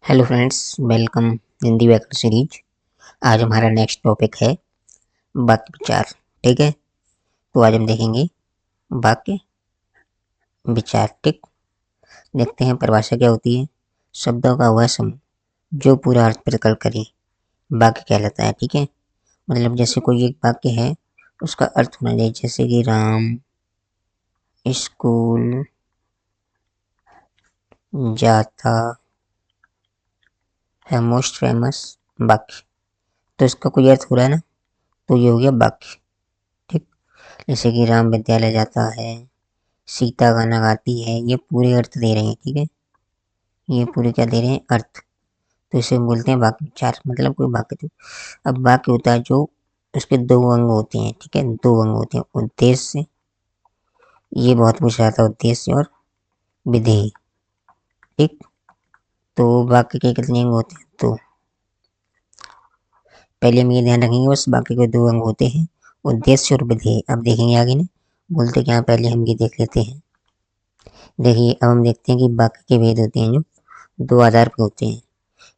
Hello friends, welcome Hindi व्याकरण series. आज हमारा नेक्स्ट टॉपिक है वाक्य विचार। ठीक है, तो आज हम देखेंगे वाक्य विचार। ठीक, देखते हैं परिभाषा क्या होती है। शब्दों का वह समूह जो पूरा अर्थ प्रकट करे वाक्य कहलाता है। ठीक है, मतलब जैसे कोई एक वाक्य है उसका अर्थ होना चाहिए, जैसे कि राम स्कूल जाता है, मोस्ट फेमस वाक्य। तो इसका कोई अर्थ हो रहा है ना, तो ये हो गया वाक्य। ठीक, जैसे कि राम विद्यालय जाता है, सीता गाना गाती है, ये पूरे अर्थ दे रहे हैं। ठीक है, ये पूरे क्या दे रहे हैं, अर्थ। तो इसे बोलते हैं वाक्य विचार। मतलब कोई वाक्य, तो अब वाक्य होता है जो उसके दो अंग होते हैं। ठीक है, दो अंग होते हैं, उद्देश्य, ये बहुत पूछ रहा था, उद्देश्य और विधेय। ठीक, तो वाक्य के कितने अंग होते हैं, तो पहले हम ये ध्यान रखेंगे बस, वाक्य के दो अंग होते हैं, उद्देश्य और विधेय। अब देखेंगे आगे ने बोलते क्या, पहले हम ये देख लेते हैं। देखिए, अब हम देखते हैं कि वाक्य के भेद होते हैं जो दो आधार पर होते हैं।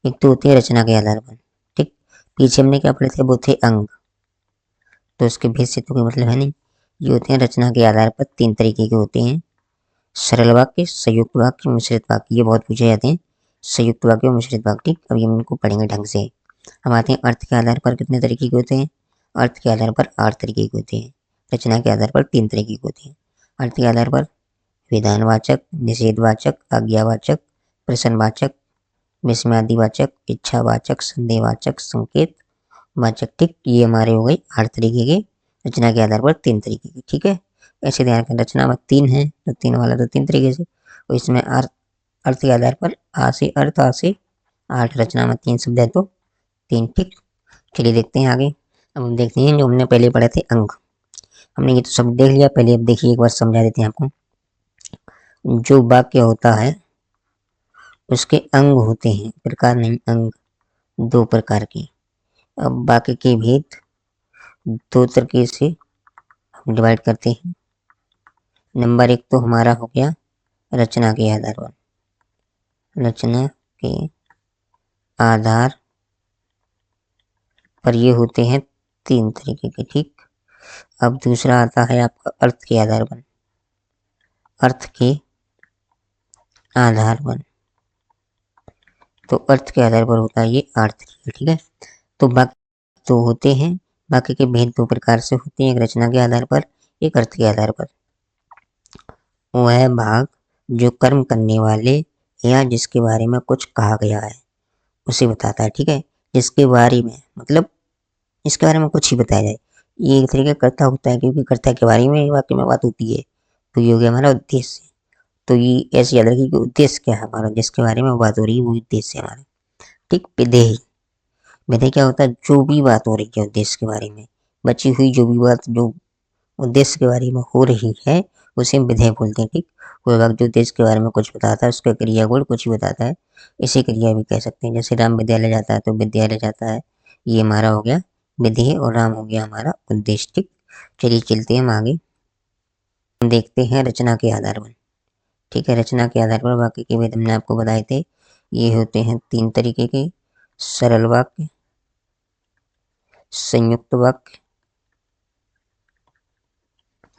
एक तो होती है रचना के आधार पर। ठीक, पीछे हमने क्या पढ़े थे, वो थे अंग, तो इसके भेद से तो कोई मतलब है नहीं। ये होते हैं रचना के आधार पर, तीन तरीके के होते हैं, सरल वाक्य, संयुक्त वाक्य, मिश्रित वाक्य। ये बहुत पूछे जाते हैं, संयुक्त वाक्य और मिश्रित वाक्य। ठीक, अब ये हम इनको पढ़ेंगे ढंग से। हम आते हैं अर्थ के आधार पर, कितने तरीके के होते हैं, अर्थ के आधार पर 8 तरीके के होते हैं, रचना के आधार पर 3 तरीके के होते हैं। अर्थ के आधार पर विधानवाचक, निषेधवाचक, आज्ञावाचक, प्रश्नवाचक, विस्मयादिवाचक, इच्छावाचक, संदेहवाचक, संकेत वाचक। ठीक, ये हमारे हो गए 8 तरीके के, रचना के आधार पर 3 तरीके के। ठीक है, ऐसे ध्यान रखें, रचना में 3 है तो 3 वाला तो 3 तरीके से, और इसमें अर्थ के आधार पर आ से अर्थ, आ से 8, रचना में 3 शब्द है तो 3। ठीक, चलिए देखते हैं आगे। अब हम देखते हैं जो हमने पहले पढ़े थे अंग। हमने ये तो सब देख लिया, पहले अब देखिए एक बार समझा देते हैं आपको। जो वाक्य होता है उसके अंग होते हैं, प्रकार नहीं, अंग दो प्रकार के। अब वाक्य के भेद दो तरीके से हम डिवाइड करते हैं। नंबर एक तो हमारा हो गया रचना के आधार पर, रचना के आधार पर ये होते हैं 3 तरीके के। ठीक, अब दूसरा आता है आपका अर्थ के आधार पर, अर्थ के आधार पर, तो अर्थ के आधार पर होता है ये 8 तरीके। ठीक है, तो वाक्य तो होते हैं, वाक्य के भेद दो प्रकार से होते हैं, एक रचना के आधार पर, एक अर्थ के आधार पर। वह भाग जो कर्म करने वाले या जिसके बारे में कुछ कहा गया है उसे बताता है। ठीक है, जिसके बारे में मतलब इसके बारे में कुछ ही बताया जाए, ये एक तरीके का कर्ता होता है, क्योंकि कर्ता के बारे में वाक्य में बात होती है। तो ये हो गया हमारा उद्देश्य। तो ये ऐसे याद रखिए कि उद्देश्य क्या है हमारा, जिसके बारे में बात हो रही है वो उद्देश्य है हमारा। ठीक, विधेय, विधेय क्या होता है, जो भी बात हो रही है उद्देश्य के बारे में, बची हुई जो भी बात जो उद्देश्य के बारे में हो रही है उसे हम विधेय बोलते हैं। ठीक, कोई वाक्य जो उद्देश्य के बारे में कुछ बताता है, उसका क्रिया गुण कुछ ही बताता है, इसे क्रिया भी कह सकते हैं। जैसे राम विद्यालय जाता है तो विद्यालय जाता है, ये हमारा हो गया विधेय, और राम हो गया हमारा उद्देश्य। ठीक, चलिए चलते हैं हम आगे, हम देखते हैं रचना के आधार पर। ठीक है, रचना के आधार पर वाक्य के भेद हमने आपको बताए थे, ये होते हैं 3 तरीके के, सरल वाक्य, संयुक्त वाक्य,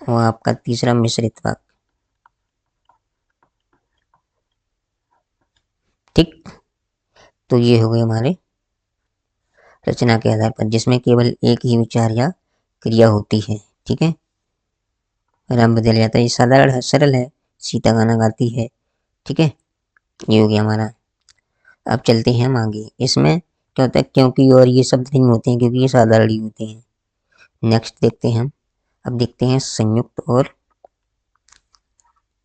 और आपका तीसरा मिश्रित वाक्य। ठीक, तो ये हो गए हमारे रचना के आधार पर, जिसमें केवल एक ही विचार या क्रिया होती है। ठीक है, राम विद्यालय जाता है, ये साधारण है, सरल है, सीता गाना गाती है। ठीक है, ये हो गया हमारा। अब चलते हैं हम आगे, इसमें क्या होता है, क्योंकि और ये शब्द नहीं होते हैं, क्योंकि ये साधारण ही होते हैं। नेक्स्ट देखते हैं हम, अब देखते हैं संयुक्त और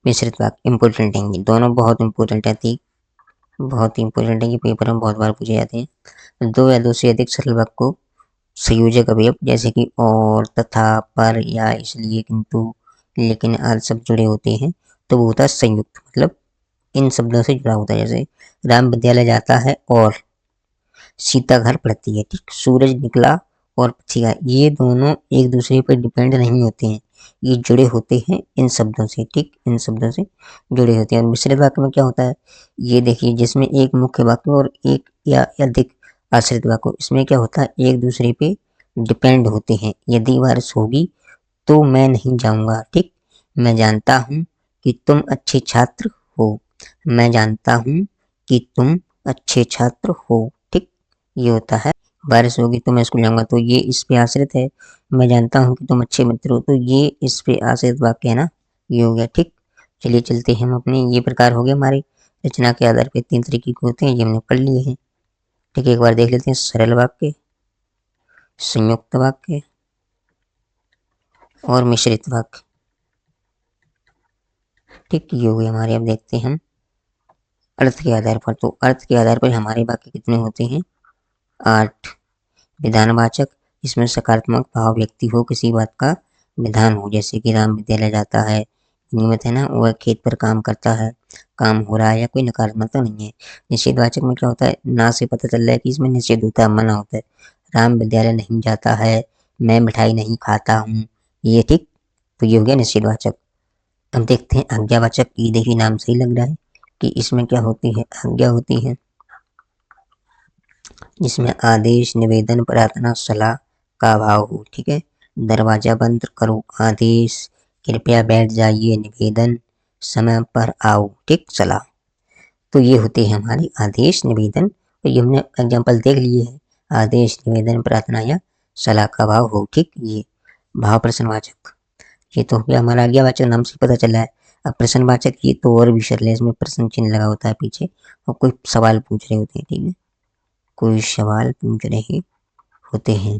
मिश्रित वाक्य। इंपोर्टेंट है, दोनों बहुत इंपोर्टेंट है, बहुत ही इंपोर्टेंट है, ये पेपर में बहुत बार पूछे जाते हैं। दो या दो से अधिक सरल वाक्य को संयोजक अवयव जैसे कि और, तथा, पर, या, इसलिए, किंतु, लेकिन आदि शब्द जुड़े होते हैं तो वो होता है संयुक्त, मतलब इन शब्दों से जुड़ा होता है। जैसे राम विद्यालय जाता है और सीता घर पढ़ती है। ठीक, सूरज निकला और पथिया, ये दोनों एक दूसरे पर डिपेंड नहीं होते हैं, ये जुड़े होते हैं इन शब्दों से, ठीक, इन शब्दों से जुड़े होते हैं। और मिश्रित वाक्य में क्या होता है, ये देखिए, जिसमें एक मुख्य वाक्य और एक या अधिक आश्रित वाक्य, इसमें क्या होता है, एक दूसरे पे डिपेंड होते हैं। यदि बारिश होगी तो मैं नहीं जाऊंगा, ठीक। मैं जानता हूँ कि तुम अच्छे छात्र हो। मैं जानता हूँ कि तुम अच्छे छात्र हो, ठीक। ये होता है बारिश होगी तो मैं स्कूल जाऊंगा, तो ये इस पे आश्रित है। मैं जानता हूँ कि तुम अच्छे मित्र हो, तो ये इस पे आश्रित वाक्य है ना, ये हो गया, ठीक। चलिए चलते हैं हम अपने, ये प्रकार हो गए हमारे रचना के आधार पे 3 तरीके के होते हैं, ये हमने पढ़ लिए हैं, ठीक है। एक बार देख लेते हैं, सरल वाक्य, संयुक्त वाक्य और मिश्रित वाक्य, ठीक। ये हो गए हमारे। अब देखते हैं हम अर्थ के आधार पर, तो अर्थ के आधार पर हमारे वाक्य कितने होते हैं, 8। विधानवाचक, इसमें सकारात्मक भाव व्यक्ति हो, किसी बात का विधान हो, जैसे कि राम विद्यालय जाता है, नियमित है ना, वह खेत पर काम करता है, काम हो रहा है, या कोई नकारात्मकता नहीं है। निषेधवाचक में क्या होता है, ना से पता चल रहा है कि इसमें निषेध होता है, मना होता है। राम विद्यालय नहीं जाता है, मैं मिठाई नहीं खाता हूँ, ये, ठीक। तो ये हो गया निषेधवाचक। अब देखते हैं आज्ञावाचक, ये देखिए नाम से ही लग रहा है कि इसमें क्या होती है, आज्ञा होती है, जिसमें आदेश, निवेदन, प्रार्थना, सलाह का भाव हो, ठीक है। दरवाजा बंद करो, आदेश, कृपया बैठ जाइए, निवेदन, समय पर आओ, ठीक, सलाह। तो ये होते हैं हमारे आदेश, निवेदन, तो ये हमने एग्जाम्पल देख लिए हैं, आदेश, निवेदन, प्रार्थना या सलाह का भाव हो, ठीक। ये भाव प्रश्नवाचक, ये तो हो गया हमारा आज्ञावाचक, नाम से पता चला है। अब प्रश्नवाचक, ये तो और भी सरल है, इसमें प्रश्न चिन्ह लगा होता है पीछे और कोई सवाल पूछ रहे होते हैं, ठीक है, कोई सवाल पूछ रहे होते हैं।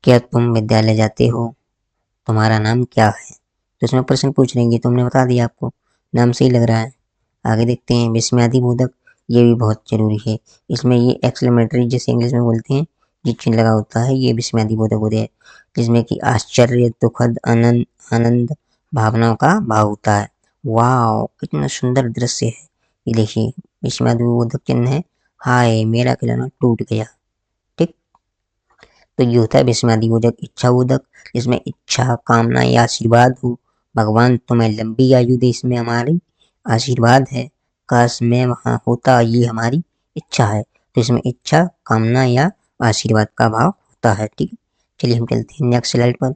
क्या तुम विद्यालय जाते हो, तुम्हारा नाम क्या है, तो इसमें प्रश्न पूछ रहे हैं, तुमने बता दिया, आपको नाम से ही लग रहा है। आगे देखते हैं विस्मयादि बोधक, ये भी बहुत जरूरी है, इसमें ये एक्सक्लेमेटरी जैसे इंग्लिश में बोलते हैं, ये चिन्ह लगा होता है, ये विस्मयादि बोधक होते हैं, जिसमें कि आश्चर्य, दुखद, आनंद, आनंद भावनाओं का भाव होता है। वाह, कितना सुंदर दृश्य है, ये देखिए विस्मयादि बोधक चिन्ह है, हाय मेरा खिलौना टूट गया, ठीक। तो ये होता है विस्मयादि बोधक। इच्छा बोधक, जिसमें इच्छा, कामना या आशीर्वाद हो, भगवान तुम्हें लंबी आयु दे, इसमें हमारी आशीर्वाद है, काश मैं वहां होता, ये हमारी इच्छा है, तो इसमें इच्छा, कामना या आशीर्वाद का भाव होता है, ठीक है। चलिए हम चलते हैं नेक्स्ट स्लाइड पर।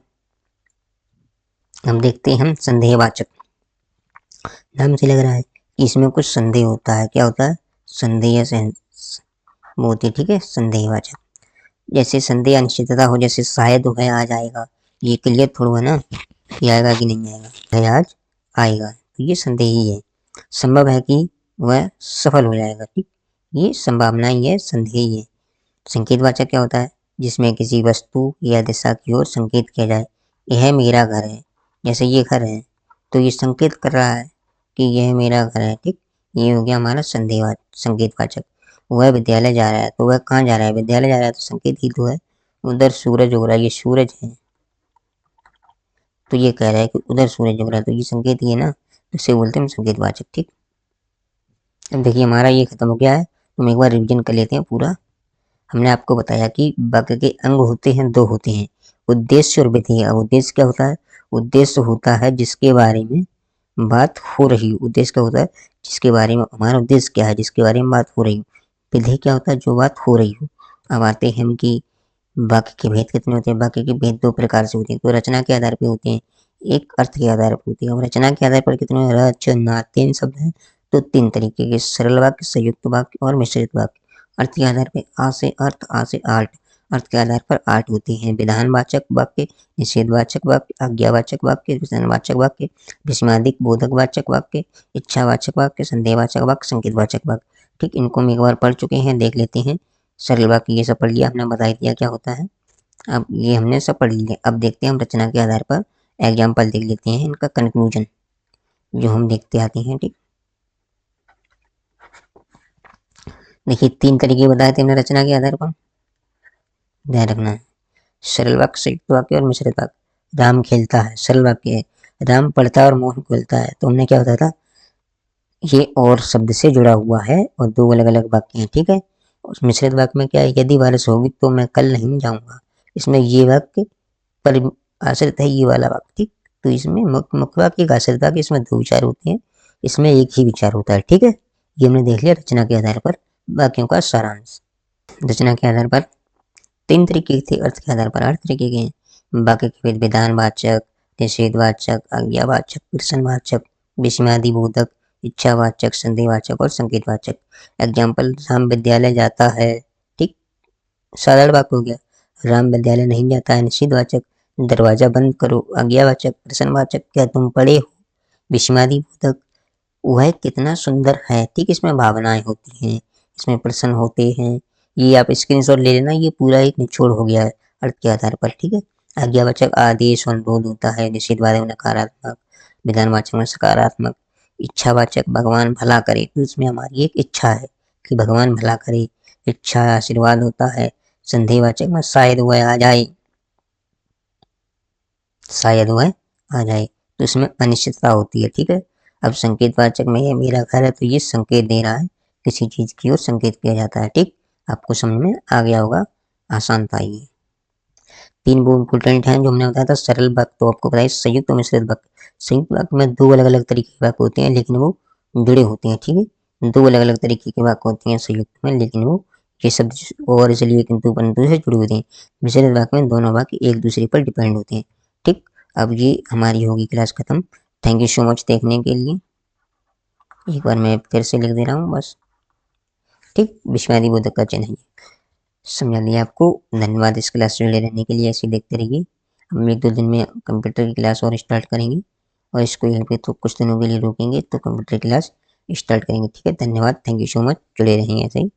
हम देखते हैं संदेहवाचक, नाम से लग रहा है कि इसमें कुछ संदेह होता है, क्या होता है, संदेह से होती है, ठीक है, संदेहवाचक। जैसे संदेह अनिश्चितता हो, जैसे शायद वह आज आएगा, ये क्लियर थोड़ा है ना कि आएगा कि नहीं आएगा, वह आज आएगा, तो ये संदेह ही है। संभव है कि वह सफल हो जाएगा, ठीक, ये संभावना ही है, संदेह ही है। संकेतवाचक क्या होता है, जिसमें किसी वस्तु या दिशा की ओर संकेत किया जाए, यह मेरा घर है, जैसे ये घर है, तो ये संकेत कर रहा है कि यह मेरा घर है, ठीक। ये हो गया हमारा संकेतवाचक। वह विद्यालय जा रहा है, तो वह कहाँ जा रहा है, विद्यालय जा रहा है, तो संकेत ही तो है, उधर सूरज उग रहा है, ये सूरज है, तो ये कह रहा है कि उधर सूरज उग रहा है, तो ये संकेत ही है ना, तो इसे बोलते हैं संकेतवाचक, ठीक। अब देखिए हमारा ये खत्म हो गया है, तो हम एक बार रिविजन कर लेते हैं पूरा। हमने आपको बताया कि वाक्य के अंग होते हैं, 2 होते हैं, उद्देश्य और विधेय। अब उद्देश्य क्या होता है, उद्देश्य होता है जिसके बारे में बात हो रही, उद्देश्य क्या होता है, जिसके बारे में, हमारा उद्देश्य क्या है, जिसके बारे में बात हो रही हो। विधेय क्या होता है, जो बात हो रही हो। अब आते हैं हम कि वाक्य के भेद कितने होते हैं, वाक्य के भेद 2 प्रकार से होते हैं, तो रचना के आधार पर होते हैं, एक अर्थ के आधार पर होती है। और रचना के आधार पर कितने, रचना 3 शब्द हैं, तो 3 तरीके के, सरल वाक्य, संयुक्त वाक्य और मिश्रित वाक्य। अर्थ के आधार पर आ से अर्थ, आ से आर्ट, अर्थ के आधार पर 8 होती हैं, विधानवाचक वाक्य, निषेधवाचक वाक्य, आज्ञावाचक वाक्य, विधानवाचक वाक्य, विस्मयादिक बोधक वाचक वाक्य, इच्छावाचक वाक्य, संदेहवाचक वाक्य, संकेतवाचक वाक्य, ठीक। इनको हम एक बार पढ़ चुके हैं, देख लेते हैं। सरल वाक्य ये सब पढ़ लिया हमने, बता दिया क्या होता है, अब ये हमने सब पढ़ लिया। अब देखते हैं हम रचना के आधार पर एग्जाम्पल देख लेते हैं, इनका कंक्लूजन जो हम देखते आते हैं, ठीक। देखिए 3 तरीके बताए थे हमने रचना के आधार पर, ध्यान रखना है, सरल वाक्य, संयुक्त वाक्य और मिश्रित वाक्य। राम खेलता है, सरल वाक्य है, राम पढ़ता है और मोहन खेलता है, तो हमने क्या बताया था, ये और शब्द से जुड़ा हुआ है और 2 अलग अलग वाक्य हैं, ठीक है। उस मिश्रित वाक्य में क्या है, यदि बारिश होगी तो मैं कल नहीं जाऊंगा, इसमें ये वाक्य आश्रित है ये वाला वाक्य, ठीक। तो इसमें मुख्य वाक्य एक आश्रित वाक्य, इसमें दो विचार होते हैं, इसमें एक ही विचार होता है, ठीक है। ये हमने देख लिया रचना के आधार पर वाक्यों का सारांश। रचना के आधार पर तीन तरीके थे, अर्थ के आधार पर 8 तरीके के हैं। वाक्य के भेद विधानवाचक, निषेधवाचक, आज्ञावाचक, प्रश्नवाचक, विस्मयादिबोधक, इच्छावाचक, संदेहवाचक और संकेतवाचक। एग्जाम्पल, राम विद्यालय जाता है, ठीक, साधारण वाक्य हो गया। राम विद्यालय नहीं जाता है, निषेधवाचक। दरवाजा बंद करो, आज्ञावाचक। प्रश्नवाचक, क्या तुम पढ़े हो, विस्मयादिबोधक। वह कितना सुंदर है, ठीक, इसमें भावनाएं होती हैं, इसमें प्रश्न होते हैं। ये आप स्क्रीनशॉट ले लेना, ये पूरा एक निचोड़ हो गया है अर्थ के आधार पर, ठीक है। आज्ञावाचक आदेश और अनुरोध होता है, निषेधवाचक नकारात्मक, विधानवाचक में सकारात्मक। इच्छावाचक भगवान भला करे, तो इसमें हमारी एक इच्छा है कि भगवान भला करे, इच्छा आशीर्वाद होता है। संदेहवाचक में शायद वह आ जाए, शायद वह आ जाए, तो इसमें अनिश्चितता होती है, ठीक है। अब संकेतवाचक में ये मेरा घर है, तो ये संकेत दे रहा है, किसी चीज की ओर संकेत किया जाता है, ठीक। आपको समझ में आ गया होगा, आसान था ये। तीन वो इम्पोर्टेंट हैं जो हमने बताया था। सरल वाक्य तो आपको बताया, संयुक्त और मिश्रित वाक्य। संयुक्त वाक्य में दो अलग अलग तरीके के वाक्य होते हैं, लेकिन वो जुड़े होते हैं, ठीक है। दो अलग अलग तरीके के वाक्य होते हैं संयुक्त में, लेकिन वो ये शब्द और इसलिए किंतु परंतु से जुड़े होते हैं। मिश्रित वाक्य में दोनों वाक्य एक दूसरे पर डिपेंड होते हैं, ठीक। अब ये हमारी होगी क्लास खत्म। थैंक यू सो मच देखने के लिए। एक बार मैं फिर से लिख दे रहा हूँ बस, ठीक। विस्मयादिबोधक का चिन्ह है, समझा लिया आपको। धन्यवाद इस क्लास से जुड़े रहने के लिए, ऐसे देखते रहिए। हम एक दो दिन में कंप्यूटर की क्लास और स्टार्ट करेंगे, और इसको यहीं पे तो कुछ दिनों के लिए रोकेंगे, तो कंप्यूटर क्लास स्टार्ट करेंगे, ठीक है। धन्यवाद, थैंक यू सो मच, जुड़े रहेंगे ऐसे ही।